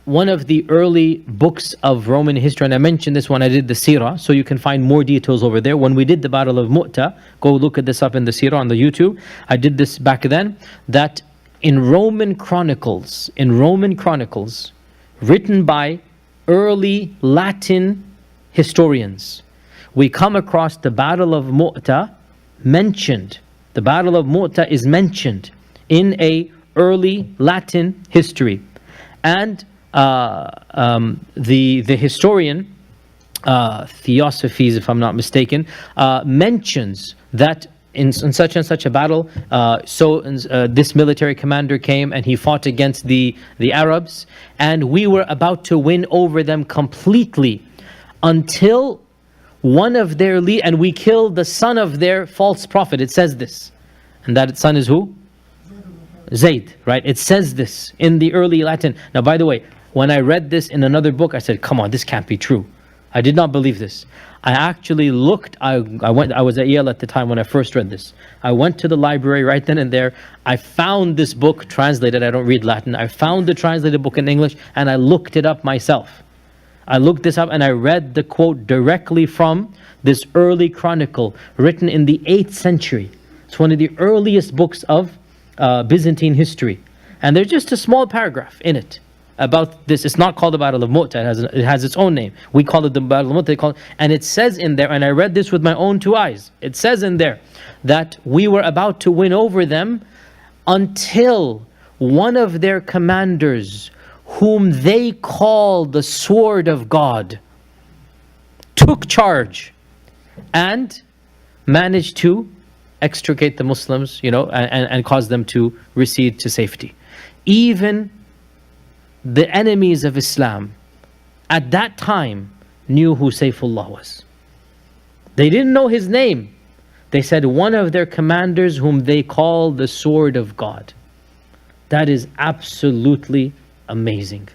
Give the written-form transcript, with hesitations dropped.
one of the early books of Roman history, and I mentioned this when I did the Seerah, so you can find more details over there. When we did the Battle of Mu'tah, go look at this up in the Seerah on the YouTube. I did this back then, that in Roman Chronicles, written by early Latin historians, we come across the Battle of Mu'tah mentioned. The Battle of Mu'tah is mentioned in a early Latin history. And the historian Theosophies, if I'm not mistaken, mentions that in such and such a battle, this military commander came and he fought against the Arabs, and we were about to win over them completely until one of their and we killed the son of their false prophet. It says this, and that son is who? Zayd, right? It says this in the early Latin. Now, by the way, when I read this in another book, I said, come on, this can't be true. I did not believe this. I actually looked, I was at Yale at the time when I first read this. I went to the library right then and there. I found this book translated. I don't read Latin. I found the translated book in English and I looked it up myself. I looked this up and I read the quote directly from this early chronicle written in the 8th century. It's one of the earliest books of Byzantine history. And there's just a small paragraph in it about this. It's not called the Battle of Mu'tah. It has its own name. We call it the Battle of Mu'tah. And it says in there, and I read this with my own 2 eyes, it says in there that we were about to win over them until one of their commanders, whom they call the sword of God, took charge and managed to extricate the Muslims, and cause them to recede to safety. Even the enemies of Islam at that time knew who Saifullah was. They didn't know his name. They said one of their commanders whom they call the sword of God. That is absolutely amazing.